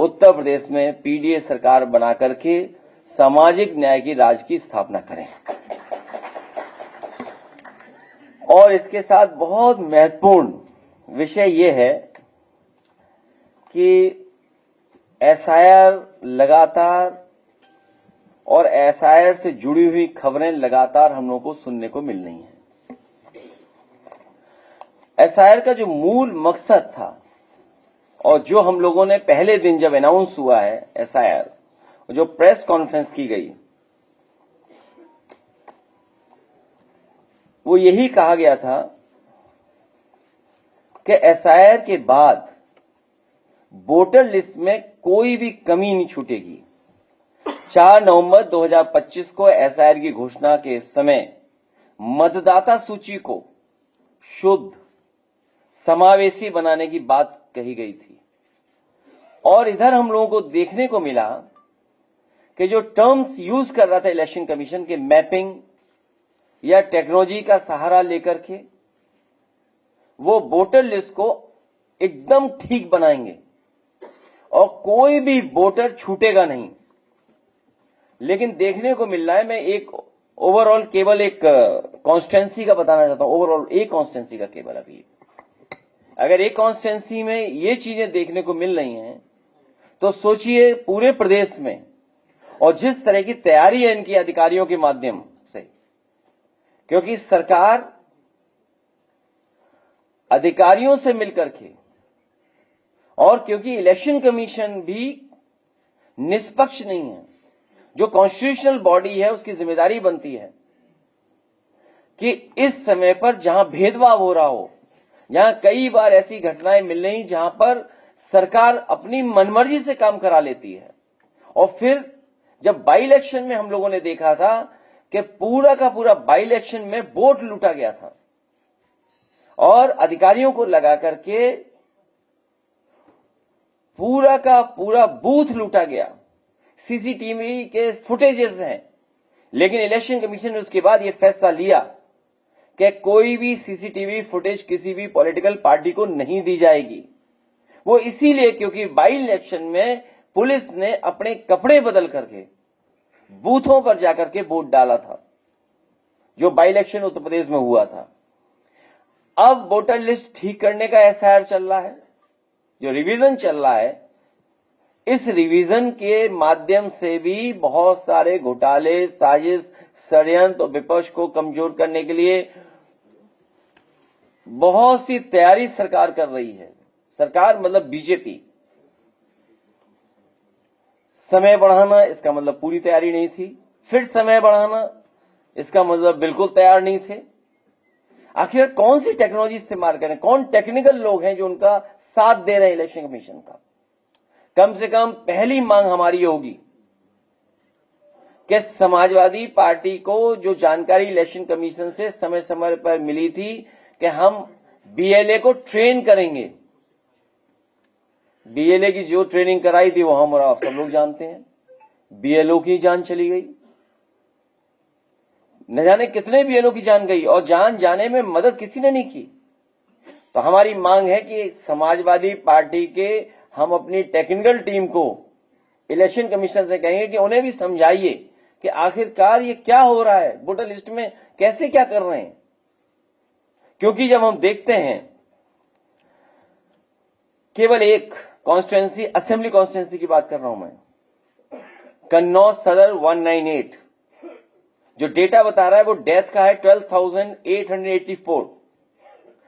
उत्तर प्रदेश में पीडीए सरकार बना करके सामाजिक न्याय की राज की स्थापना करें। और इसके साथ बहुत महत्वपूर्ण विषय यह है कि एसआईआर लगातार और एसआईआर से जुड़ी हुई खबरें लगातार हम लोगों को सुनने को मिल रही हैं। एसआईआर का जो मूल मकसद था और जो हम लोगों ने पहले दिन जब अनाउंस हुआ है एसआईआर, जो प्रेस कॉन्फ्रेंस की गई, वो यही कहा गया था कि एसआईआर के बाद वोटर लिस्ट में कोई भी कमी नहीं छूटेगी। 4 नवंबर 2025 को एसआईआर की घोषणा के समय मतदाता सूची को शुद्ध समावेशी बनाने की बात कही गई थी। और इधर हम लोगों को देखने को मिला कि जो टर्म्स यूज कर रहा था इलेक्शन कमीशन के मैपिंग या टेक्नोलॉजी का सहारा लेकर के वो वोटर लिस्ट को एकदम ठीक बनाएंगे और कोई भी वोटर छूटेगा नहीं। लेकिन देखने को मिल रहा है, मैं एक ओवरऑल केवल एक कॉन्स्टिट्यूंसी का बताना चाहता हूं, ओवरऑल एक कॉन्स्टिट्यूंसी का केवल अभी, अगर एक कॉन्स्टिट्यूंसी में ये चीजें देखने को मिल रही हैं तो सोचिए पूरे प्रदेश में, और जिस तरह की तैयारी है इनकी अधिकारियों के माध्यम से, क्योंकि सरकार अधिकारियों से मिलकर के, और क्योंकि इलेक्शन कमीशन भी निष्पक्ष नहीं है, जो कॉन्स्टिट्यूशनल बॉडी है उसकी जिम्मेदारी बनती है कि इस समय पर जहां भेदभाव हो रहा हो, जहां कई बार ऐसी घटनाएं मिल रही जहां पर सरकार अपनी मनमर्जी से काम करा लेती है। और फिर जब बाई इलेक्शन में हम लोगों ने देखा था कि पूरा का पूरा बाई इलेक्शन में वोट लूटा गया था और अधिकारियों को लगा करके पूरा का पूरा बूथ लूटा गया, सीसीटीवी के फुटेजेस हैं। लेकिन इलेक्शन कमीशन ने उसके बाद यह फैसला लिया कि कोई भी सीसीटीवी फुटेज किसी भी पॉलिटिकल पार्टी को नहीं दी जाएगी। वो इसीलिए क्योंकि बाई इलेक्शन में पुलिस ने अपने कपड़े बदल करके बूथों पर जाकर के वोट डाला था, जो बाई इलेक्शन उत्तर प्रदेश में हुआ था। अब वोटर लिस्ट ठीक करने का एसआईआर चल रहा है, जो रिवीजन चल रहा है, इस रिवीजन के माध्यम से भी बहुत सारे घोटाले, साजिश, षड्यंत्र और विपक्ष को कमजोर करने के लिए बहुत सी तैयारी सरकार कर रही है। सरकार मतलब बीजेपी। समय बढ़ाना इसका मतलब पूरी तैयारी नहीं थी, फिर समय बढ़ाना इसका मतलब बिल्कुल तैयार नहीं थे। आखिर कौन सी टेक्नोलॉजी इस्तेमाल करें, कौन टेक्निकल लोग हैं जो उनका साथ दे रहे हैं इलेक्शन कमीशन का। कम से कम पहली मांग हमारी होगी कि समाजवादी पार्टी को जो जानकारी इलेक्शन कमीशन से समय समय पर मिली थी कि हम बीएलए को ट्रेन करेंगे, बीएलए की जो ट्रेनिंग कराई थी वो हम और आप सब लोग जानते हैं, बीएलओ की जान चली गई, न जाने कितने बीएलओ की जान गई, और जान जाने में मदद किसी ने नहीं की। तो हमारी मांग है कि समाजवादी पार्टी के हम अपनी टेक्निकल टीम को इलेक्शन कमीशन से कहेंगे कि उन्हें भी समझाइए कि आखिरकार ये क्या हो रहा है, वोटर लिस्ट में कैसे क्या कर रहे हैं। क्योंकि जब हम देखते हैं केवल एक कॉन्स्टिट्यूंसी, असेंबली कॉन्स्टिट्यूंसी की बात कर रहा हूं मैं, कन्नौज सदर 198, जो डेटा बता रहा है वो डेथ का है 12,884,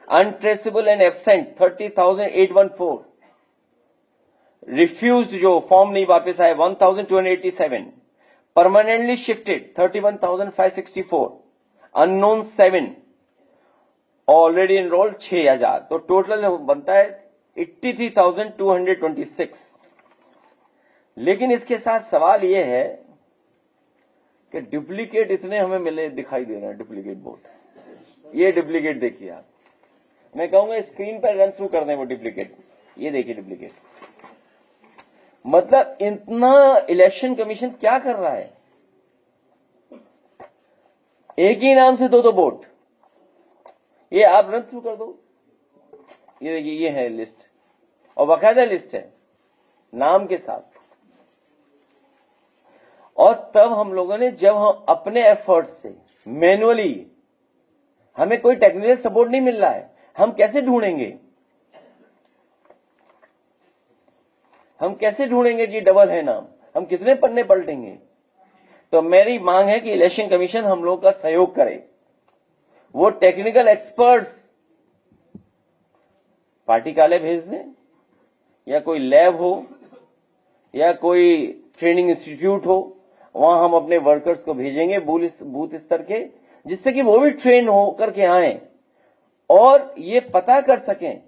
अनट्रेसेबल एंड एब्सेंट 30,814, रिफ्यूज्ड जो फॉर्म नहीं वापस आए 1,287, permanently shifted 31,564, unknown 7, already enrolled 6,000, तो टोटल बनता है 83,226। लेकिन इसके साथ सवाल यह है कि डुप्लीकेट इतने हमें मिले दिखाई दे रहे हैं, डुप्लीकेट वोट। ये डुप्लीकेट देखिए आप, मैं कहूंगा स्क्रीन पर रन थ्रू कर दें वो डुप्लीकेट, ये देखिए डुप्लीकेट। मतलब इतना इलेक्शन कमीशन क्या कर रहा है, एक ही नाम से दो वोट। ये आप रन थ्रू कर दो, ये देखिए ये है लिस्ट और बाकायदा लिस्ट है। नाम के साथ। और तब हम लोगों ने, जब हम अपने एफर्ट से मैनुअली, हमें कोई टेक्निकल सपोर्ट नहीं मिल रहा है, हम कैसे ढूंढेंगे, हम कैसे ढूंढेंगे कि डबल है नाम, हम कितने पन्ने पलटेंगे। तो मेरी मांग है कि इलेक्शन कमीशन हम लोग का सहयोग करे, वो टेक्निकल एक्सपर्ट्स पार्टी कार्यालय भेज दें, या कोई लैब हो या कोई ट्रेनिंग इंस्टीट्यूट हो, वहां हम अपने वर्कर्स को भेजेंगे बूथ स्तर के, जिससे कि वो भी ट्रेन होकर के आए और ये पता कर सकें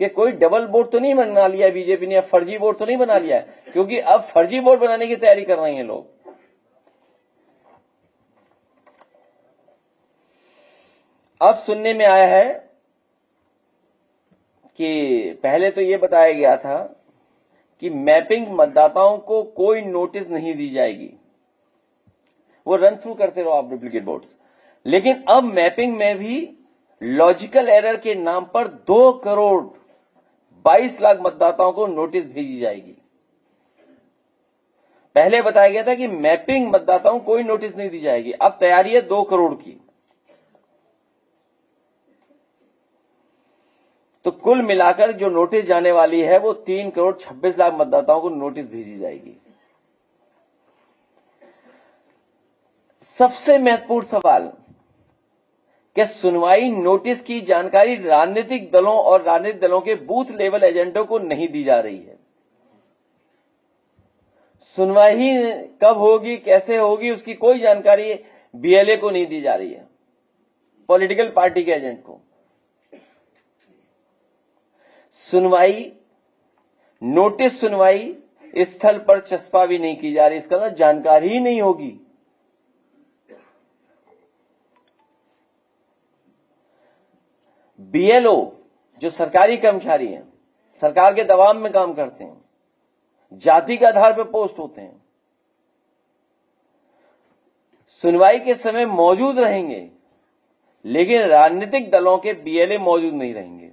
कि कोई डबल वोट तो नहीं बना लिया बीजेपी ने, या फर्जी वोट तो नहीं बना लिया है, क्योंकि अब फर्जी वोट बनाने की तैयारी कर रहे हैं लोग। अब सुनने में आया है कि पहले तो ये बताया गया था कि मैपिंग मतदाताओं को कोई नोटिस नहीं दी जाएगी, वो रन थ्रू करते रहो आप डुप्लीकेट वोट्स। लेकिन अब मैपिंग में भी लॉजिकल एरर के नाम पर 2,22,00,000 मतदाताओं को नोटिस भेजी जाएगी। पहले बताया गया था कि मैपिंग मतदाताओं को कोई नोटिस नहीं दी जाएगी, अब तैयारी है 2 करोड़ की। तो कुल मिलाकर जो नोटिस जाने वाली है वो 3,26,00,000 मतदाताओं को नोटिस भेजी जाएगी। सबसे महत्वपूर्ण सवाल, क्या सुनवाई नोटिस की जानकारी राजनीतिक दलों और राजनीतिक दलों के बूथ लेवल एजेंटों को नहीं दी जा रही है। सुनवाई कब होगी, कैसे होगी, उसकी कोई जानकारी बीएलए को नहीं दी जा रही है, पॉलिटिकल पार्टी के एजेंट को। सुनवाई, नोटिस सुनवाई स्थल पर चस्पा भी नहीं की जा रही, इसका मतलब जानकारी ही नहीं होगी। बीएलओ जो सरकारी कर्मचारी हैं, सरकार के दबाव में काम करते हैं, जाति के आधार पर पोस्ट होते हैं, सुनवाई के समय मौजूद रहेंगे, लेकिन राजनीतिक दलों के बीएलए मौजूद नहीं रहेंगे।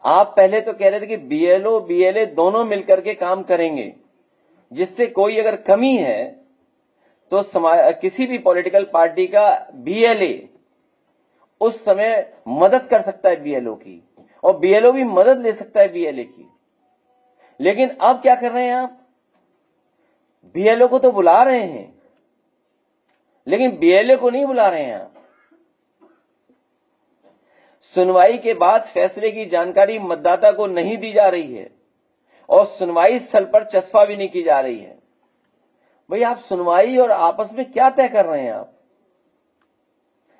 आप पहले तो कह रहे थे कि बीएलओ बीएलए दोनों मिलकर के काम करेंगे, जिससे कोई अगर कमी है तो किसी भी पॉलिटिकल पार्टी का बीएलए उस समय मदद कर सकता है बीएलओ की, और बीएलओ भी मदद ले सकता है बीएलए की। लेकिन अब क्या कर रहे हैं आप, बीएलओ को तो बुला रहे हैं, लेकिन बीएलए को नहीं बुला रहे हैं आप। सुनवाई के बाद फैसले की जानकारी मतदाता को नहीं दी जा रही है, और सुनवाई स्थल पर चस्पा भी नहीं की जा रही है। भाई, आप सुनवाई और आपस में क्या तय कर रहे हैं आप?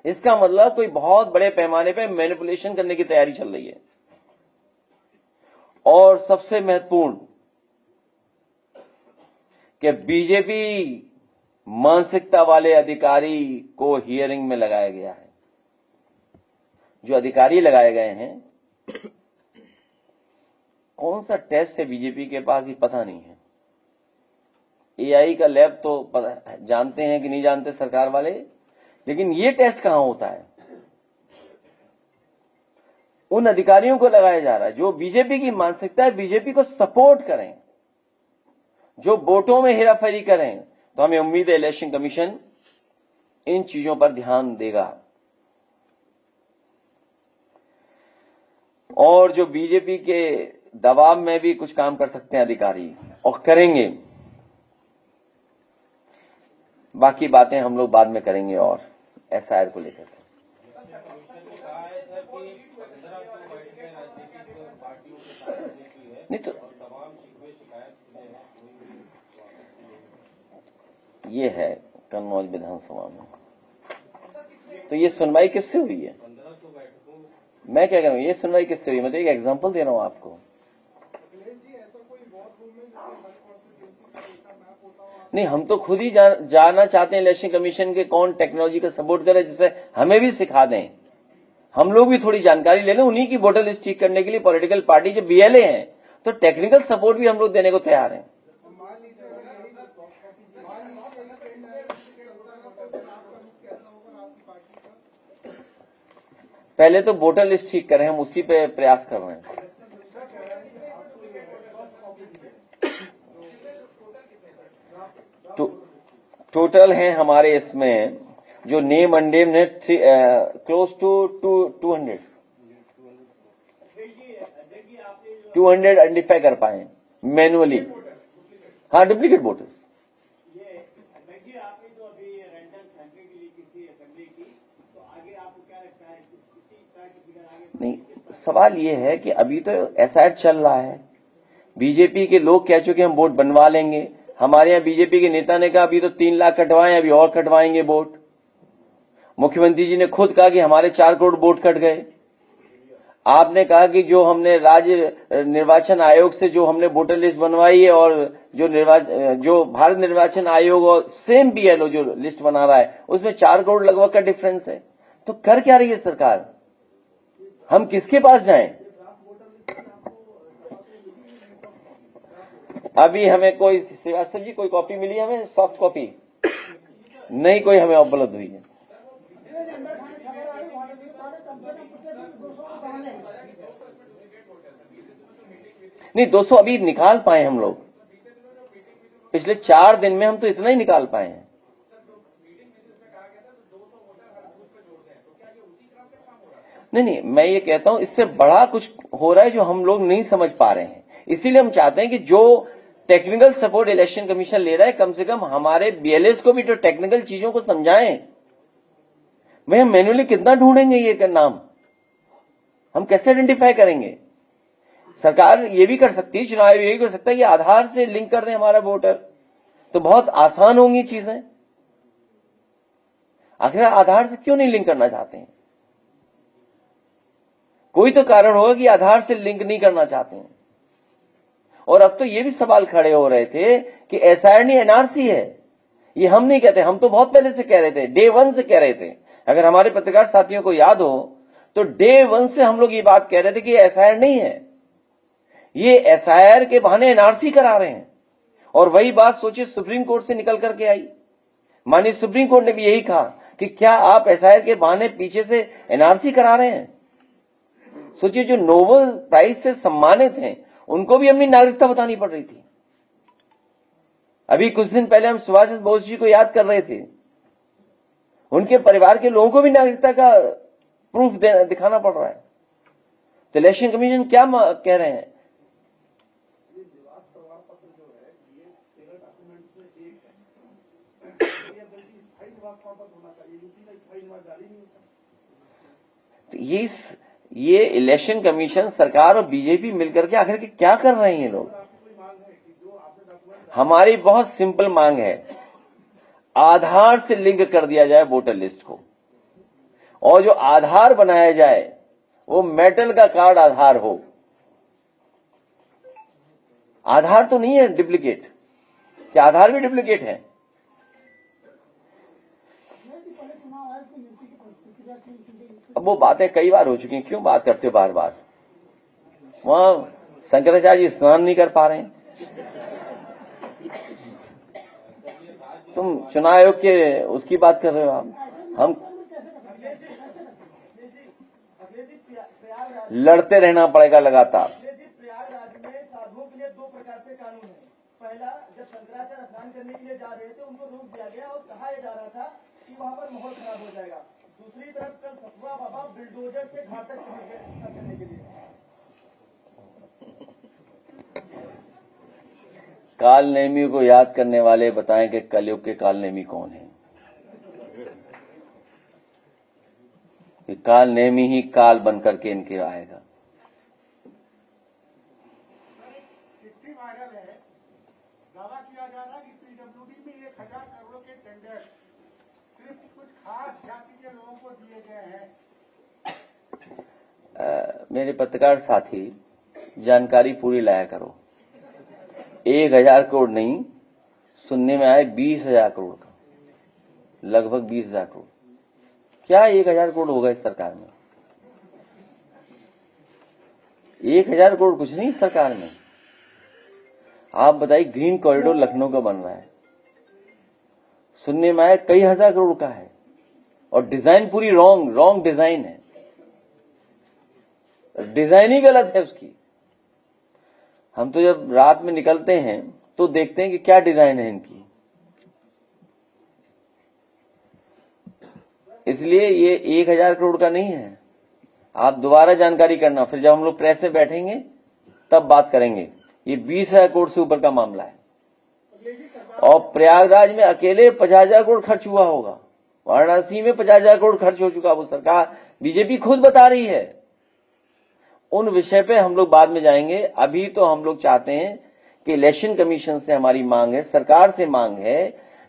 इसका मतलब कोई बहुत बड़े पैमाने पे मैनिपुलेशन करने की तैयारी चल रही है। और सबसे महत्वपूर्ण कि बीजेपी मानसिकता वाले अधिकारी को हियरिंग में लगाया गया है। जो अधिकारी लगाए गए हैं, कौन सा टेस्ट है बीजेपी के पास ये पता नहीं है। एआई का लैब तो जानते हैं कि नहीं जानते सरकार वाले, लेकिन ये टेस्ट कहां होता है? उन अधिकारियों को लगाया जा रहा है जो बीजेपी की मानसिकता है, बीजेपी को सपोर्ट करें, जो वोटों में हेराफेरी करें। तो हमें उम्मीद है इलेक्शन कमीशन इन चीजों पर ध्यान देगा, और जो बीजेपी के दबाव में भी कुछ काम कर सकते हैं अधिकारी, और करेंगे। बाकी बातें हम लोग बाद में करेंगे। और एसआईआर को लेकर नहीं तो ये है कन्नौज विधानसभा में, तो ये सुनवाई किससे हुई है? मैं क्या कह रहा हूँ, ये सुनवाई किससे हुई? मैं तो एक एग्जांपल दे रहा हूँ आपको। नहीं, हम तो खुद ही जानना चाहते हैं इलेक्शन कमीशन के कौन टेक्नोलॉजी का सपोर्ट करे, जिससे हमें भी सिखा दें, हम लोग भी थोड़ी जानकारी ले लें। उन्हीं की वोटर लिस्ट ठीक करने के लिए पॉलिटिकल पार्टी जो बीएलए हैं, तो टेक्निकल सपोर्ट भी हम लोग देने को तैयार हैं। पहले तो वोटर लिस्ट ठीक करें, हम उसी पे प्रयास कर रहे हैं। टोटल है हमारे इसमें जो नेम अननेम है क्लोज टू 200 आइडेंटिफाई कर पाए मैनुअली। हाँ, डुप्लीकेट वोटर्स। नहीं, सवाल ये है कि अभी तो एसआईआर चल रहा है, बीजेपी के लोग कह चुके हम वोट बनवा लेंगे। हमारे यहाँ बीजेपी के नेता ने कहा अभी तो 3 लाख कटवाएं, अभी और कटवाएंगे वोट। मुख्यमंत्री जी ने खुद कहा कि हमारे 4 करोड़ वोट कट गए। आपने कहा कि जो हमने राज्य निर्वाचन आयोग से जो हमने वोटर लिस्ट बनवाई है और जो भारत निर्वाचन आयोग और सेम बीएलओ जो लिस्ट बना रहा है उसमें 4 करोड़ लगभग का डिफरेंस है। तो कर क्या रही है सरकार? हम किसके पास जाएं? अभी हमें कोई श्रीवास्तव जी कोई कॉपी मिली है? हमें सॉफ्ट कॉपी नहीं कोई हमें उपलब्ध हुई है। नहीं, 200 अभी निकाल पाए हम लोग। पिछले 4 दिन में हम तो इतना ही निकाल पाए हैं। नहीं, मैं ये कहता हूं इससे बड़ा कुछ हो रहा है जो हम लोग नहीं समझ पा रहे हैं। इसीलिए हम चाहते हैं कि जो टेक्निकल सपोर्ट इलेक्शन कमीशन ले रहा है कम से कम हमारे बीएलएस को भी तो टेक्निकल चीजों को समझाएं। भाई हम मैन्युअली कितना ढूंढेंगे ये नाम? हम कैसे आइडेंटिफाई करेंगे? सरकार ये भी कर सकती है, चुनाव आयोग ये भी कर सकता है कि आधार से लिंक कर दें हमारा वोटर, तो बहुत आसान होंगी चीजें। आखिर आधार से क्यों नहीं लिंक करना चाहते हैं? कोई तो कारण होगा कि आधार से लिंक नहीं करना चाहते हैं। और अब तो ये भी सवाल खड़े हो रहे थे कि एसआईआर नहीं एनआरसी है। ये हम नहीं कहते, हम तो बहुत पहले से कह रहे थे, डे 1 से कह रहे थे। अगर हमारे पत्रकार साथियों को याद हो तो डे 1 से हम लोग ये बात कह रहे थे कि एसआईआर नहीं है, ये एसआईआर के बहाने एनआरसी करा रहे हैं। और वही बात सोचिए सुप्रीम कोर्ट से निकल करके आई। माननीय सुप्रीम कोर्ट ने भी यही कहा कि क्या आप एसआईआर के बहाने पीछे से एनआरसी करा रहे हैं? सोचिए, जो नोबेल प्राइज से सम्मानित हैं उनको भी अपनी नागरिकता बतानी पड़ रही थी। अभी कुछ दिन पहले हम सुभाष चंद्र बोस जी को याद कर रहे थे, उनके परिवार के लोगों को भी नागरिकता का प्रूफ दिखाना पड़ रहा है। तो इलेक्शन कमीशन क्या कह रहे हैं? तो ये इलेक्शन कमीशन, सरकार और बीजेपी मिलकर के आखिर क्या कर रहे हैं ये लोग? हमारी बहुत सिंपल मांग है, आधार से लिंक कर दिया जाए वोटर लिस्ट को, और जो आधार बनाया जाए वो मेटल का कार्ड आधार हो। आधार तो नहीं है डुप्लीकेट। क्या आधार भी डुप्लीकेट है? अब वो बातें कई बार हो चुकी हैं, क्यों बात करते हो बार बार? वहां शंकराचार्य जी स्नान नहीं कर पा रहे हैं, तुम चुनाव आयोग के उसकी बात कर रहे हो। हम लड़ते रहना पड़ेगा लगातार। प्रयागराज में साधुओं के लिए 2 प्रकार से कानून है। पहला, जब शंकराचार्य स्नान करने के लिए जा रहे थे उनको रोक दिया गया और कहा जा रहा था कि वहां पर माहौल खराब हो जाएगा। दूसरी तरफ कल सतुआ बाबा बिल्डोजर से घाट तक करने के लिए। काल नेमी को याद करने वाले बताएं कि कलयुग के काल नेमी कौन है? कि काल नेमी ही काल बनकर के इनके आएगा। चिट्ठी वायरल है, दावा किया जा रहा है कि पीडब्ल्यूडी में 1000 करोड़ के टेंडर सिर्फ कुछ खास जाति के लोगों को दिए गए हैं। मेरे पत्रकार साथी, जानकारी पूरी लाया करो। 1000 करोड़ नहीं, सुनने में आए 20,000 करोड़ का, लगभग 20,000 करोड़। क्या 1000 करोड़ होगा इस सरकार में? 1000 करोड़ कुछ नहीं इस सरकार में। आप बताइए, ग्रीन कॉरिडोर लखनऊ का बन रहा है, सुनने में आए कई हजार करोड़ का है, और डिजाइन पूरी रॉन्ग डिजाइन है, डिजाइन ही गलत है उसकी। हम तो जब रात में निकलते हैं तो देखते हैं कि क्या डिजाइन है इनकी। इसलिए ये 1000 करोड़ का नहीं है। आप दोबारा जानकारी करना, फिर जब हम लोग प्रेस में बैठेंगे तब बात करेंगे। ये 20,000 करोड़ से ऊपर का मामला है। और प्रयागराज में अकेले 50,000 करोड़ खर्च हुआ होगा, वाराणसी में 50,000 करोड़ खर्च हो चुका। वो सरकार बीजेपी खुद बता रही है। उन विषय पे हम लोग बाद में जाएंगे। अभी तो हम लोग चाहते हैं कि इलेक्शन कमीशन से हमारी मांग है, सरकार से मांग है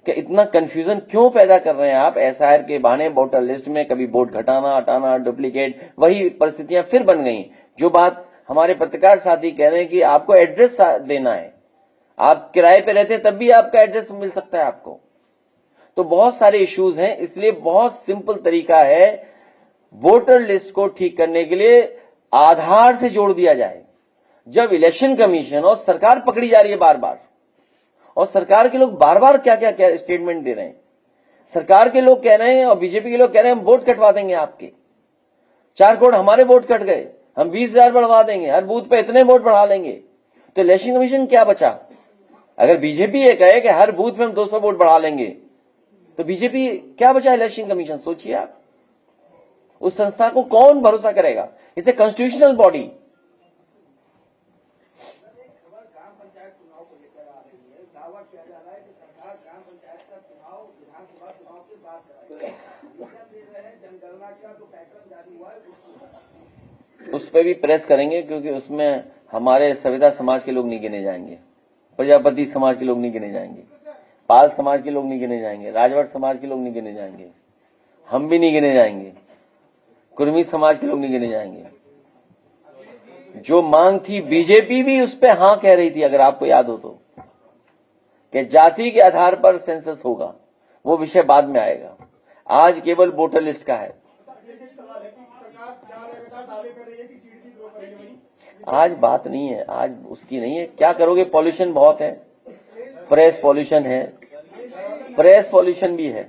कि इतना कंफ्यूजन क्यों पैदा कर रहे हैं आप एसआईआर के बहाने। वोटर लिस्ट में कभी वोट घटाना हटाना, डुप्लीकेट, वही परिस्थितियां फिर बन गई। जो बात हमारे पत्रकार साथी कह रहे हैं कि आपको एड्रेस देना है, आप किराए पे रहते हैं तब भी आपका एड्रेस मिल सकता है आपको। तो बहुत सारे इश्यूज हैं। इसलिए बहुत सिंपल तरीका है, वोटर लिस्ट को ठीक करने के लिए आधार से जोड़ दिया जाए। जब इलेक्शन कमीशन और सरकार पकड़ी जा रही है बार बार, और सरकार के लोग बार बार क्या क्या स्टेटमेंट दे रहे हैं। सरकार के लोग कह रहे हैं और बीजेपी के लोग कह रहे हैं हम वोट कटवा देंगे आपके, 4 करोड़ हमारे वोट कट गए, हम 20,000 बढ़वा देंगे, हर बूथ पे इतने वोट बढ़ा लेंगे। तो इलेक्शन कमीशन क्या बचा? अगर बीजेपी ये कहे कि हर बूथ पे हम 200 वोट बढ़ा लेंगे, तो बीजेपी क्या बचा? Election commission. सोचिए आप, उस संस्था को कौन भरोसा करेगा? इसे कॉन्स्टिट्यूशनल बॉडी। उस पर भी प्रेस करेंगे, क्योंकि उसमें हमारे सविता समाज के लोग नहीं गिने जाएंगे, प्रजापति समाज के लोग नहीं गिने जाएंगे, पाल समाज के लोग नहीं गिने जाएंगे, राजभर समाज के लोग नहीं गिने जाएंगे, हम भी नहीं गिने जाएंगे, कुर्मी समाज के लोग नहीं गिने जाएंगे। जो मांग थी, बीजेपी भी उस पर हां कह रही थी, अगर आपको याद हो तो, कि जाति के आधार पर सेंसस होगा। वो विषय बाद में आएगा, आज केवल वोटर लिस्ट का है। आज बात नहीं है, आज उसकी नहीं है। क्या करोगे? पॉल्यूशन बहुत है, प्रेस पॉल्यूशन है, प्रेस पॉल्यूशन भी है।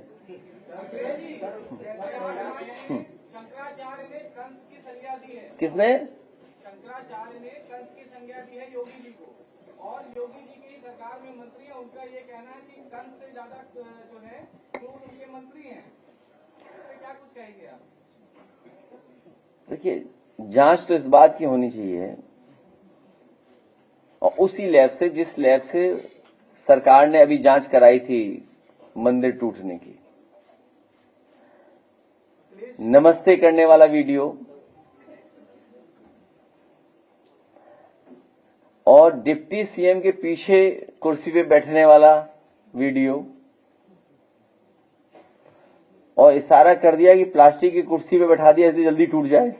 शंकराचार्य ने कंस की संज्ञा दी है। किसने? शंकराचार्य ने कंस की संज्ञा दी है योगी जी को, और योगी जी की सरकार में मंत्री है। उनका ये कहना है कि कंस से ज्यादा जो है क्रूर उनके मंत्री हैं। तो क्या कुछ कहेंगे आप? देखिए, जांच तो इस बात की होनी चाहिए, और उसी लैब से, जिस लैब से सरकार ने अभी जांच कराई थी मंदिर टूटने की, नमस्ते करने वाला वीडियो और डिप्टी सीएम के पीछे कुर्सी पे बैठने वाला वीडियो, और इशारा कर दिया कि प्लास्टिक की कुर्सी पे बैठा दिया इसलिए जल्दी टूट जाए।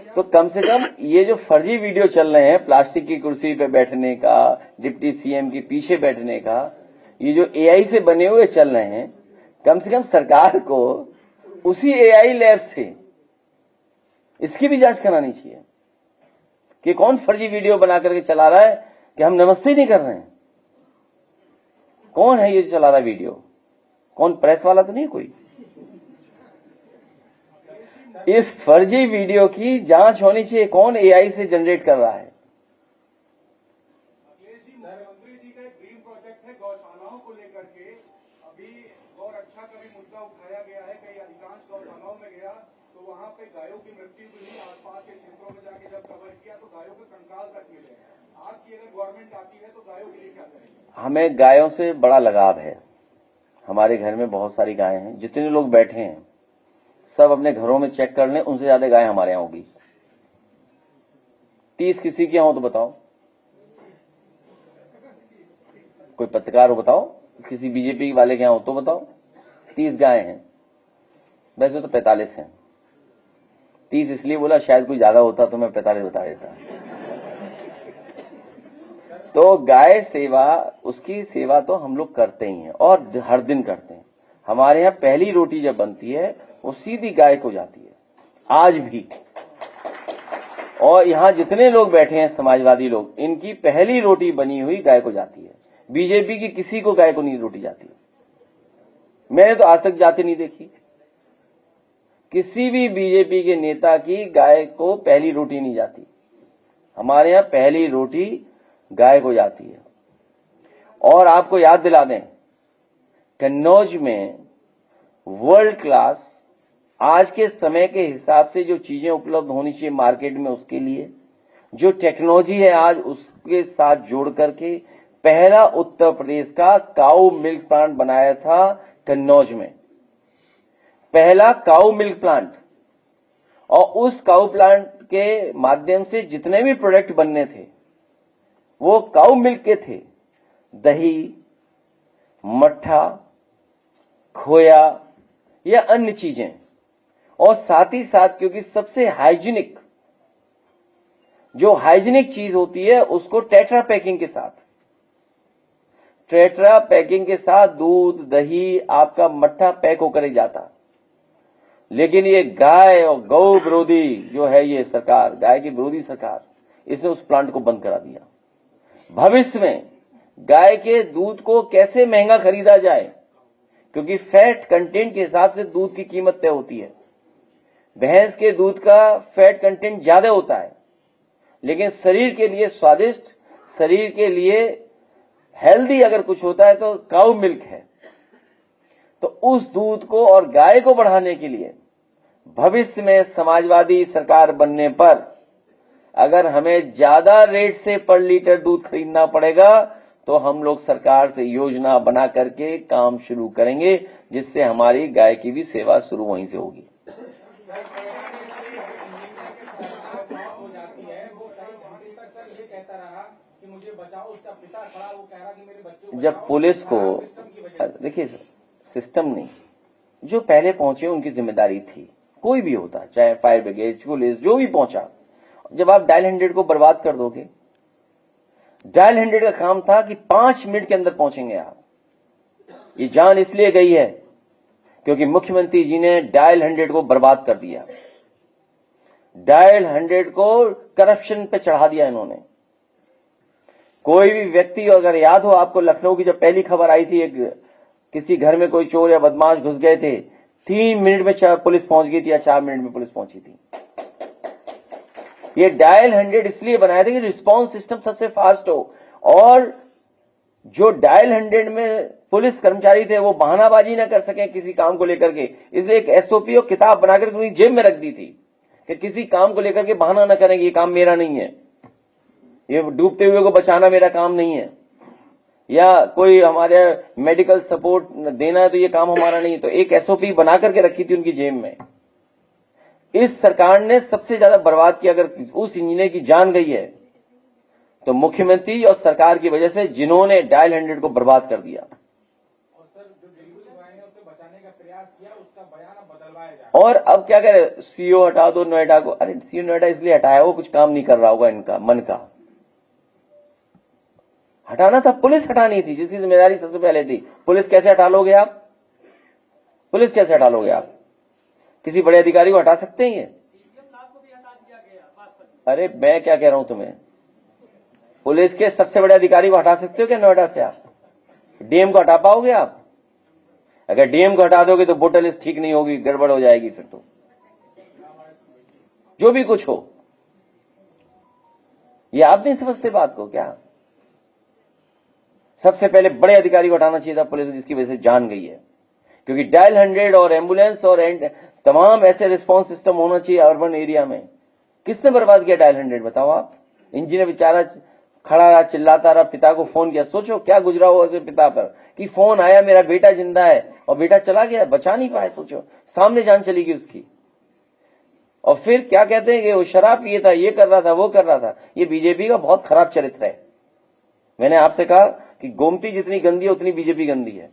तो कम से कम ये जो फर्जी वीडियो चल रहे हैं, प्लास्टिक की कुर्सी पे बैठने का, डिप्टी सीएम के पीछे बैठने का, ये जो एआई से बने हुए चल रहे हैं, कम से कम सरकार को उसी एआई लैब से इसकी भी जांच करानी चाहिए कि कौन फर्जी वीडियो बना करके चला रहा है कि हम नमस्ते नहीं कर रहे हैं। कौन है ये चला रहा वीडियो? कौन? प्रेस वाला तो नहीं कोई? इस फर्जी वीडियो की जांच होनी चाहिए, कौन एआई से जनरेट कर रहा है। मंत्री जी का एक ड्रीम प्रोजेक्ट है गौशालाओं को लेकर के। अभी गौरक्षा का भी मुद्दा उठाया गया है। कई अधिकांश गौशालाओं में गया तो वहां पे गायों की मृत्यु हुई। आसपास के क्षेत्रों में जाके जब कवर किया तो गायों के कंकाल तक मिले। आपकी अगर गवर्नमेंट आती है तो गायों के लिए क्या करेंगे? हमें गायों से बड़ा लगाव है। हमारे घर में बहुत सारी गायें हैं। जितने लोग बैठे हैं सब अपने घरों में चेक कर लें, उनसे ज्यादा गाय हमारे यहाँ होगी। 30 किसी के यहाँ हो तो बताओ, कोई पत्रकार हो बताओ, किसी बीजेपी वाले के यहाँ हो तो बताओ। 30 गाय हैं, वैसे तो 45 हैं। 30 इसलिए बोला, शायद कोई ज्यादा होता तो मैं 45 बता देता। तो गाय सेवा, उसकी सेवा तो हम लोग करते ही हैं और हर दिन करते हैं। हमारे यहाँ पहली रोटी जब बनती है वो सीधी गाय को जाती है, आज भी। और यहाँ जितने लोग बैठे हैं समाजवादी लोग, इनकी पहली रोटी बनी हुई गाय को जाती है। बीजेपी की किसी को गाय को नहीं रोटी जाती। मैंने तो आज तक जाते नहीं देखी। किसी भी बीजेपी के नेता की गाय को पहली रोटी नहीं जाती। हमारे यहाँ पहली रोटी गाय को जाती है। और आपको याद दिला दें, कन्नौज में वर्ल्ड क्लास आज के समय के हिसाब से जो चीजें उपलब्ध होनी चाहिए मार्केट में, उसके लिए जो टेक्नोलॉजी है आज उसके साथ जोड़ करके पहला उत्तर प्रदेश का काऊ मिल्क प्लांट बनाया था कन्नौज में, पहला काऊ मिल्क प्लांट। और उस काऊ प्लांट के माध्यम से जितने भी प्रोडक्ट बनने थे वो काऊ मिल्क के थे। दही, मट्ठा, खोया या अन्य चीजें। और साथ ही साथ क्योंकि सबसे हाइजीनिक चीज होती है उसको टेट्रा पैकिंग के साथ दूध, दही, आपका मट्ठा पैक होकर ही जाता। लेकिन ये गाय और गौ विरोधी जो है ये सरकार, गाय की विरोधी सरकार, इसने उस प्लांट को बंद करा दिया। भविष्य में गाय के दूध को कैसे महंगा खरीदा जाए, क्योंकि फैट कंटेंट के हिसाब से दूध की कीमत तय होती है। भैंस के दूध का फैट कंटेंट ज्यादा होता है, लेकिन शरीर के लिए स्वादिष्ट, शरीर के लिए हेल्दी अगर कुछ होता है तो काऊ मिल्क है। तो उस दूध को और गाय को बढ़ाने के लिए भविष्य में समाजवादी सरकार बनने पर अगर हमें ज्यादा रेट से पर लीटर दूध खरीदना पड़ेगा तो हम लोग सरकार से योजना बना करके काम शुरू करेंगे, जिससे हमारी गाय की भी सेवा शुरू वहीं से होगी। हो जाती है वो सही घंटे तक सर ये कहता रहा कि मुझे बचाओ, उसका पिता खड़ा वो कह रहा कि मेरे बच्चों को जब पुलिस को, देखिए सिस्टम नहीं, जो पहले पहुंचे उनकी जिम्मेदारी थी, कोई भी होता, चाहे फायर ब्रिगेड, पुलिस, जो भी पहुंचा। जब आप डायल 100 को बर्बाद कर दोगे, डायल 100 का काम था कि 5 मिनट के अंदर पहुंचेंगे आप। ये जान इसलिए गई है क्योंकि मुख्यमंत्री जी ने डायल 100 को बर्बाद कर दिया। डायल 100 को करप्शन पे चढ़ा दिया इन्होंने। कोई भी व्यक्ति, अगर याद हो आपको, लखनऊ की जब पहली खबर आई थी, एक किसी घर में कोई चोर या बदमाश घुस गए थे, 3 मिनट में पुलिस पहुंच गई थी या 4 मिनट में पुलिस पहुंची थी। ये डायल 100 इसलिए बनाया था कि रिस्पांस सिस्टम सबसे फास्ट हो। और जो डायल 100 में पुलिस कर्मचारी थे वो बहानाबाजी ना कर सके किसी काम को लेकर के, इसलिए एक एसओपी और किताब बनाकर उनकी जेब में रख दी थी कि किसी काम को लेकर के बहाना ना करेंगे, ये काम मेरा नहीं है, ये डूबते हुए को बचाना मेरा काम नहीं है, या कोई हमारे मेडिकल सपोर्ट देना है तो ये काम हमारा नहीं है। तो एक एसओपी बना करके रखी थी उनकी जेब में। इस सरकार ने सबसे ज्यादा बर्बाद किया। अगर उस इंजीनियर की जान गई है तो मुख्यमंत्री और सरकार की वजह से, जिन्होंने डायल 100 को बर्बाद कर दिया। और सर जो डिलीवरी बॉय ने उसे बचाने का प्रयास किया उसका बयान बदलवाया जाए। और अब क्या करे, सीओ हटा दो नोएडा को। अरे सीओ नोएडा इसलिए हटाया, वो कुछ काम नहीं कर रहा होगा इनका मन का। हटाना था, पुलिस हटानी थी जिसकी जिम्मेदारी सबसे पहले थी। पुलिस कैसे हटा लोगे आप? पुलिस कैसे हटा लोगे आप? किसी बड़े अधिकारी को हटा सकते हैं ये? अरे मैं क्या कह रहा हूं तुम्हें, पुलिस के सबसे बड़े अधिकारी को हटा सकते हो क्या नोएडा से आप? डीएम को हटा पाओगे आप? अगर डीएम को हटा दोगे तो वोटर लिस्ट ठीक नहीं होगी, गड़बड़ हो जाएगी। फिर तो जो भी कुछ हो, ये आप नहीं समझते बात को क्या? सबसे पहले बड़े अधिकारी को हटाना चाहिए था पुलिस, जिसकी वजह से जान गई है। क्योंकि डायल 100 और एम्बुलेंस और तमाम ऐसे रिस्पांस सिस्टम होना चाहिए अर्बन एरिया में। किसने बर्बाद किया डायल 100 बताओ आप? इंजीनियर बेचारा खड़ा रहा, चिल्लाता रहा, पिता को फोन किया। सोचो क्या गुजरा हुआ उसके पिता पर कि फोन आया, मेरा बेटा जिंदा है, और बेटा चला गया, बचा नहीं पाए। सोचो सामने जान चली गई उसकी। और फिर क्या कहते हैं कि वो शराब पिए था, ये कर रहा था, वो कर रहा था। ये बीजेपी का बहुत खराब चरित्र है। मैंने आपसे कहा कि गोमती जितनी गंदी है उतनी बीजेपी गंदी है।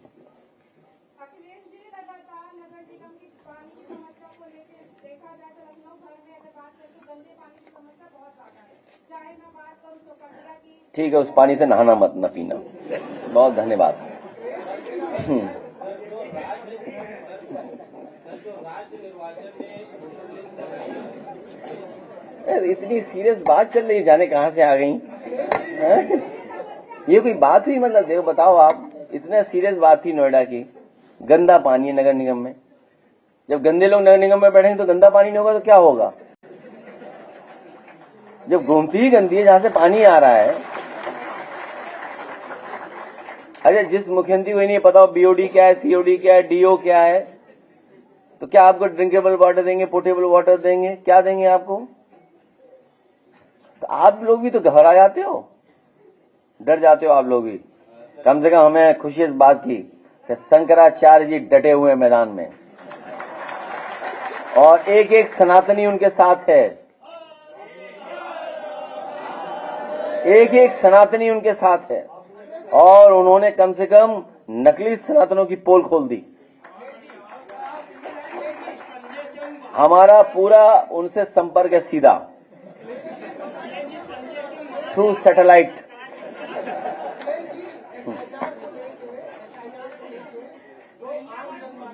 ठीक है, उस पानी से नहाना मत, न पीना। बहुत धन्यवाद। इतनी सीरियस बात चल रही, जाने कहां से आ गई। ये कोई बात हुई? मतलब देखो, बताओ आप, इतना सीरियस बात थी नोएडा की, गंदा पानी है नगर निगम में, जब गंदे लोग नगर निगम में बैठेंगे तो गंदा पानी नहीं होगा तो क्या होगा? जब गोमती ही गंदी है जहां से पानी आ रहा है। अरे जिस मुख्यमंत्री को ही नहीं पता हो बीओडी क्या है, सीओडी क्या है, डीओ क्या है, तो क्या आपको ड्रिंकेबल वाटर देंगे, पोर्टेबल वाटर देंगे, क्या देंगे आपको? तो आप लोग भी तो घबरा जाते हो, डर जाते हो आप लोग भी। कम से कम हमें खुशी इस बात की कि शंकराचार्य जी डटे हुए मैदान में और एक एक सनातनी उनके साथ है, एक एक सनातनी उनके साथ है और उन्होंने कम से कम नकली सनातनों की पोल खोल दी। हमारा पूरा उनसे संपर्क है सीधा थ्रू सैटेलाइट।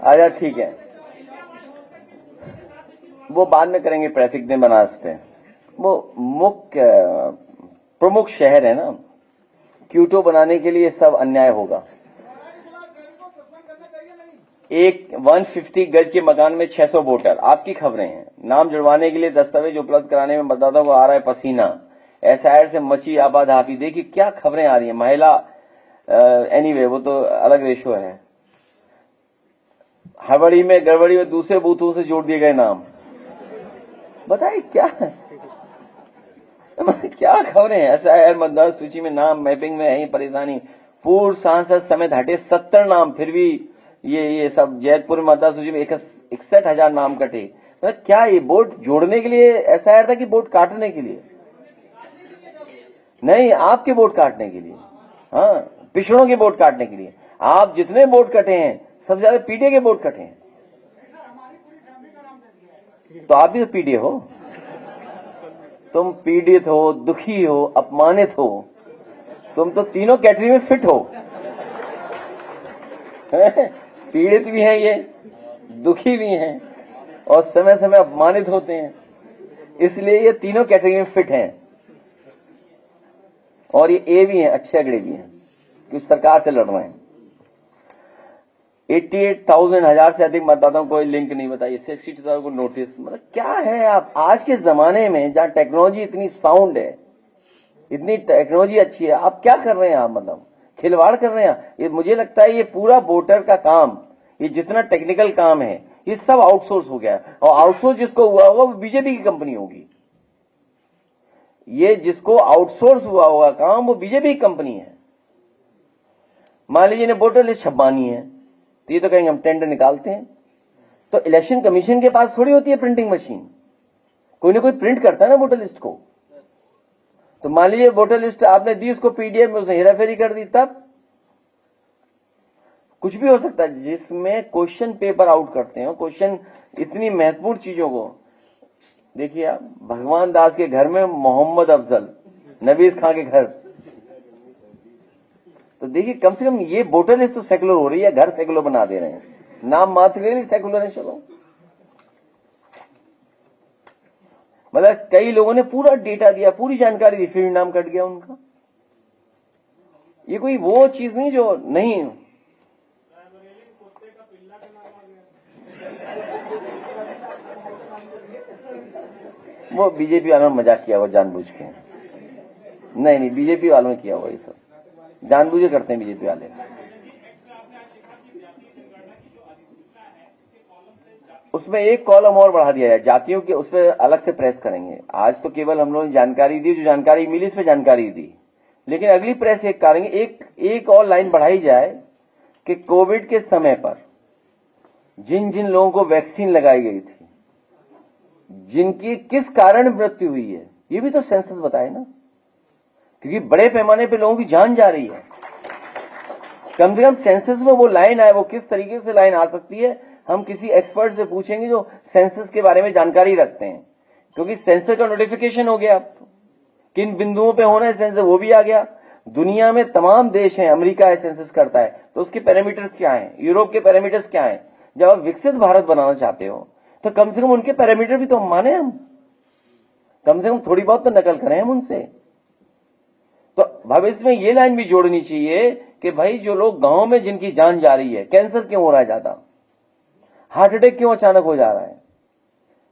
अच्छा ठीक है, वो बाद में करेंगे, प्रेस एक दिन बना सकते हैं। वो मुख्य प्रमुख शहर है ना, क्यूटो बनाने के लिए सब अन्याय होगा। एक 150 गज के मकान में 600 वोटर, आपकी खबरें हैं। नाम जुड़वाने के लिए दस्तावेज उपलब्ध कराने में मतदाताओं को आ रहा है पसीना, एसआईआर से मची आबाधापी। देखिए क्या खबरें आ रही है। महिला एनीवे वो तो अलग रेशो है। हड़बड़ी में गड़बड़ी में दूसरे बूथों से जोड़ दिए गए नाम। बताइए क्या क्या खबरें हैं। एसआईआर मतदार सूची में नाम मैपिंग में है परेशानी। पूर्व सांसद समेत हटे 70 नाम, फिर भी ये सब जैतपुर मतदार सूची में 61,000 नाम कटे। मतलब क्या ये वोट जोड़ने के लिए एसआईआर था कि वोट काटने के लिए? नहीं, आपके वोट काटने के लिए। हाँ, पिछड़ों के वोट काटने के लिए। आप जितने वोट कटे हैं सबसे ज्यादा पीडीए के वोट कटे हैं। तो आप भी तो पीडीए हो, तुम पीड़ित हो, दुखी हो, अपमानित हो, तुम तो तीनों कैटेगरी में फिट हो। पीड़ित भी हैं ये, दुखी भी हैं और समय समय अपमानित होते हैं, इसलिए ये तीनों कैटेगरी में फिट हैं। और ये ए भी हैं, अच्छे अगड़े भी हैं, क्योंकि सरकार से लड़ रहे हैं। 88,000 से अधिक मतदाताओं को लिंक नहीं बताइए, 62,000 को नोटिस। मतलब क्या है आप आज के जमाने में जहां टेक्नोलॉजी इतनी साउंड है, इतनी टेक्नोलॉजी अच्छी है, आप क्या कर रहे हैं? आप मतलब खिलवाड़ कर रहे हैं। ये मुझे लगता है ये पूरा वोटर का काम, ये जितना टेक्निकल काम है ये सब आउटसोर्स हो गया है। और आउटसोर्स जिसको हुआ होगा वो बीजेपी की कंपनी होगी। ये जिसको आउटसोर्स हुआ होगा काम वो बीजेपी की कंपनी है। मान लीजिए वोटर लिस्ट छपवानी है तो ये तो कहेंगे हम टेंडर निकालते हैं। तो इलेक्शन कमीशन के पास थोड़ी होती है प्रिंटिंग मशीन, कोई ना कोई प्रिंट करता है ना वोटर लिस्ट को। तो मान लीजिए वोटर लिस्ट आपने दी, उसको पीडीएफ में उसे हेराफेरी कर दी, तब कुछ भी हो सकता है। जिसमें क्वेश्चन पेपर आउट करते हैं, क्वेश्चन इतनी महत्वपूर्ण चीजों को देखिए आप, भगवान दास के घर में मोहम्मद अफजल, नबीस खां के घर, तो देखिए कम से कम ये वोटर लिस्ट तो सेकुलर हो रही है, घर सेकुलर बना दे रहे हैं, नाम मात्र के लिए सेकुलर है। चलो मतलब कई लोगों ने पूरा डेटा दिया, पूरी जानकारी दी, फिर नाम कट गया उनका। ये कोई वो चीज नहीं जो नहीं। वो बीजेपी वालों ने मजाक किया, वो जानबूझ के। नहीं, बीजेपी वालों ने किया हुआ ये सब, जानबूझ के करते हैं बीजेपी वाले। उसमें एक कॉलम और बढ़ा दिया है जातियों के, उस पर अलग से प्रेस करेंगे। आज तो केवल हम लोगों ने जानकारी दी, जो जानकारी मिली इस पर जानकारी दी, लेकिन अगली प्रेस एक करेंगे, एक और लाइन बढ़ाई जाए कि कोविड के समय पर जिन जिन लोगों को वैक्सीन लगाई गई थी, जिनकी किस कारण मृत्यु हुई है, ये भी तो सेंसस बताए ना, क्योंकि बड़े पैमाने पे लोगों की जान जा रही है। कम से कम सेंसस में वो लाइन आए, वो किस तरीके से लाइन आ सकती है, हम किसी एक्सपर्ट से पूछेंगे जो सेंसस के बारे में जानकारी रखते हैं, क्योंकि सेंसस का नोटिफिकेशन हो गया, किन बिंदुओं पे होना है सेंसस वो भी आ गया। दुनिया में तमाम देश हैं, अमेरिका है सेंसस करता है, तो उसके पैरामीटर्स क्या हैं, यूरोप के पैरामीटर्स क्या हैं। जब आप विकसित भारत बनाना चाहते हो तो कम से कम उनके पैरामीटर भी तो हम माने, हम कम से कम थोड़ी बहुत तो नकल करें हम उनसे। तो भविष्य में ये लाइन भी जोड़नी चाहिए कि भाई जो लोग गांव में जिनकी जान जा रही है, कैंसर क्यों हो रहा है ज्यादा, हार्ट अटैक क्यों अचानक हो जा रहा है?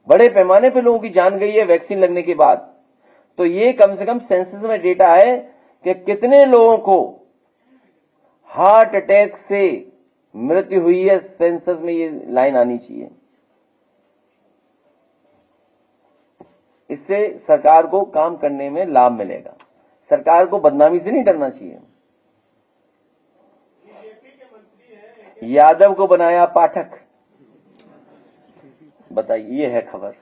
बड़े पैमाने पे लोगों की जान गई है वैक्सीन लगने के बाद। तो ये कम से कम सेंसस में डेटा है कि कितने लोगों को हार्ट अटैक से मृत्यु हुई है। सेंसस में ये लाइन आनी चाहिए। इससे सरकार को काम करने में लाभ मिलेगा। सरकार को बदनामी से नहीं डरना चाहिए। यादव को बनाया पाठक, बताइए, ये है खबर।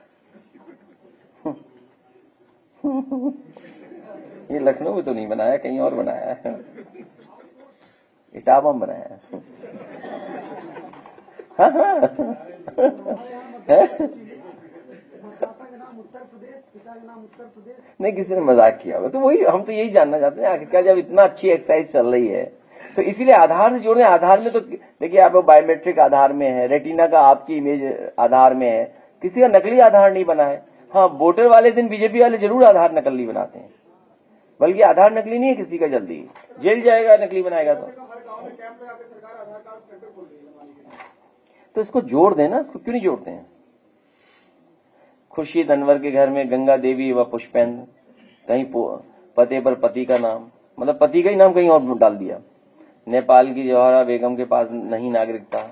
ये लखनऊ में तो नहीं बनाया, कहीं और बनाया है, इटावा में बनाया है। हाँ हाँ नहीं, किसी ने मजाक किया होगा। तो वही हम तो यही जानना चाहते हैं आखिरकार, जब इतना अच्छी एक्सरसाइज चल रही है तो इसीलिए आधार से जोड़ने। आधार में तो देखिए, आप बायोमेट्रिक आधार में है, रेटिना का आपकी इमेज आधार में है, किसी का नकली आधार नहीं बना है। हाँ, वोटर वाले दिन बीजेपी वाले जरूर आधार नकली बनाते हैं, बल्कि आधार नकली नहीं है किसी का, जल्दी जेल जाएगा नकली बनाएगा तो इसको जोड़ देना। इसको क्यों नहीं जोड़ते हैं? खुर्शीद अनवर के घर में गंगा देवी व पुष्पेंद्र, कहीं पते पर पति का नाम, मतलब पति का ही नाम कहीं और डाल दिया। नेपाल की जौहरा बेगम के पास नहीं नागरिकता।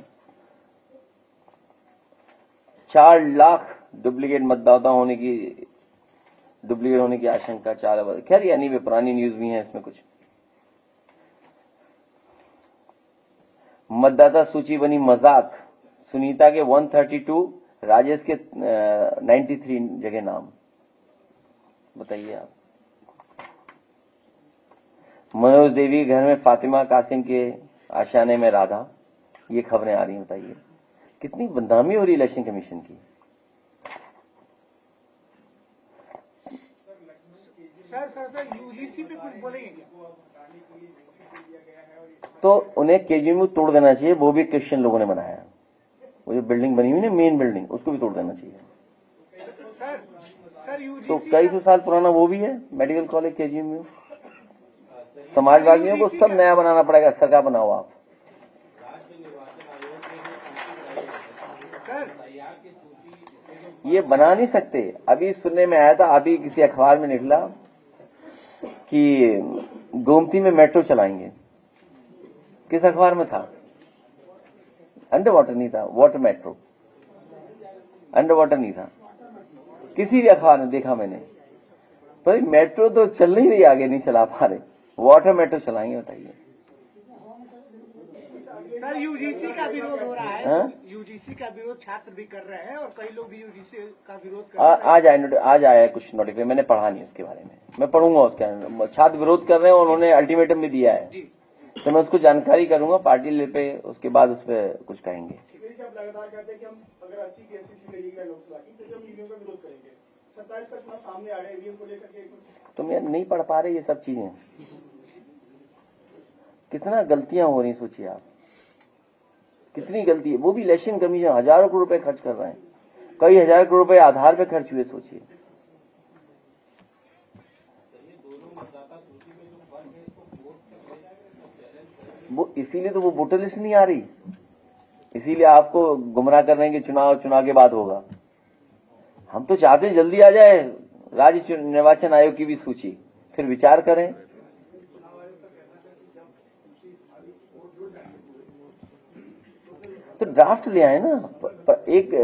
4 लाख डुप्लीकेट मतदाता होने की आशंका। 4 खैर यानी वे पुरानी न्यूज भी है इसमें कुछ। मतदाता सूची बनी मजाक। सुनीता के 132, राजेश के 93 जगह नाम। बताइए आप। मनोज देवी घर में फातिमा कासिम के आशाने में राधा। ये खबरें आ रही हैं। बताइए कितनी बदनामी हो रही इलेक्शन कमीशन की। सर यूजीसी पे कुछ बोलेंगे क्या? तो उन्हें केजीएमयू तोड़ देना चाहिए, वो भी क्रिश्चियन लोगों ने बनाया है। वो जो बिल्डिंग बनी हुई ना, मेन बिल्डिंग, उसको भी तोड़ देना चाहिए। सर यूजीसी तो कई सौ साल पुराना वो भी है मेडिकल कॉलेज केजीएमयू। समाजवादियों को सब नया बनाना पड़ेगा। सरकार बनाओ आप। ये बना नहीं सकते। अभी सुनने में आया था, अभी किसी अखबार में निकला कि गोमती में मेट्रो चलाएंगे। किस अखबार में था? अंडर वाटर नहीं था, वाटर मेट्रो, अंडर वाटर नहीं था, किसी भी अखबार में देखा मैंने। पर मेट्रो तो चल नहीं रही, आगे नहीं चला पा रहे, वाटर मेट्रो चलाएंगे। बताइए सर, यूजीसी का विरोध हो रहा है। यूजीसी का विरोध छात्र भी कर रहे हैं और कई लोग भी यूजीसी का विरोध कर रहे हैं। आज आया कुछ नोटिफिकेशन, मैंने पढ़ा नहीं उसके बारे में, मैं पढ़ूंगा उसके अंदर। छात्र विरोध कर रहे हैं, उन्होंने अल्टीमेटम भी दिया है, तो मैं उसको जानकारी करूंगा पार्टी लेवल पे, उसके बाद उस पर कुछ कहेंगे। लगातार कहते हैं कि हम अगर 80 की 80 सीट लगेगी लोकसभा की, तो हम ईवीएम का विरोध करेंगे। 27 का चुनाव सामने आ रहे हैं, ईवीएम को लेकर के तुम यार नहीं पढ़ पा रहे ये सब चीजें। कितना गलतियां हो रही, सोचिए आप, कितनी गलती है। वो भी इलेक्शन कमीशन हजारों करोड़ रुपए खर्च कर रहे हैं, कई हजार करोड़ रुपए आधार पे खर्च हुए। सोचिए, वो इसीलिए तो वो वोटर लिस्ट नहीं आ रही, इसीलिए आपको गुमराह कर रहे हैं कि चुनाव के बाद होगा। हम तो चाहते हैं जल्दी आ जाए राज्य निर्वाचन आयोग की भी सूची, फिर विचार करें। तो ड्राफ्ट ले आए ना, एक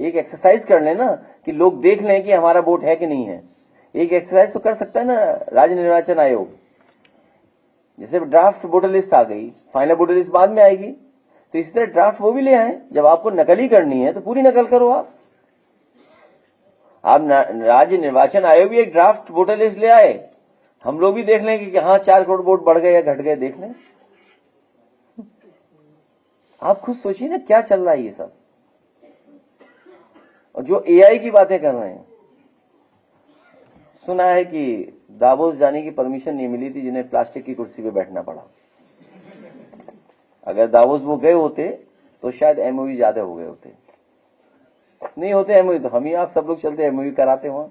एक्सरसाइज कर लेना कि लोग देख लें कि हमारा वोट है कि नहीं है। एक एक्सरसाइज तो कर सकता है ना राज्य निर्वाचन आयोग। जैसे ड्राफ्ट वोटर लिस्ट आ गई, फाइनल वोटर लिस्ट बाद में आएगी, तो इसी तरह ड्राफ्ट वो भी ले आए। जब आपको नकल करनी है तो पूरी नकल करो। आप राज्य निर्वाचन आयोग भी एक ड्राफ्ट वोटर लिस्ट ले आए, हम लोग भी देख लेंगे कि हाँ 4 करोड़ वोट बढ़ गए या घट गए, देख लें। आप खुद सोचिए ना क्या चल रहा है ये सब। और जो एआई की बातें कर रहे हैं, सुना है कि दावोस जाने की परमिशन नहीं मिली थी, जिन्हें प्लास्टिक की कुर्सी पे बैठना पड़ा। अगर दावोस वो गए होते तो शायद एमओयू ज्यादा हो गए होते। नहीं होते एमओयू तो हम ही आप सब लोग चलते एमओयू कराते वहां।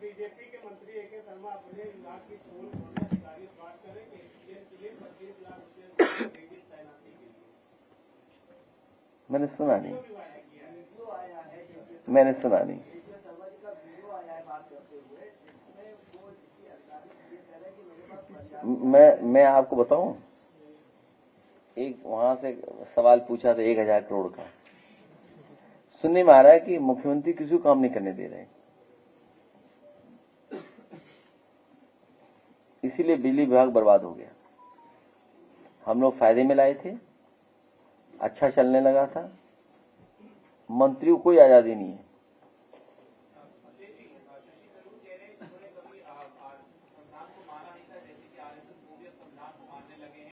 बीजेपी के मंत्री AK शर्मा अपने इलाज की अधिकारी बात करें कि इसके लिए 25 लाख रुपए तैनाती के लिए। मैंने सुना नहीं, मैंने सुना नहीं। मैं आपको बताऊं, एक वहां से सवाल पूछा था 1000 करोड़ का, सुनने में आ रहा है कि मुख्यमंत्री किसी को काम नहीं करने दे रहे, इसीलिए बिजली विभाग बर्बाद हो गया। हम लोग फायदे में लाए थे, अच्छा चलने लगा था, मंत्री को कोई आजादी नहीं है।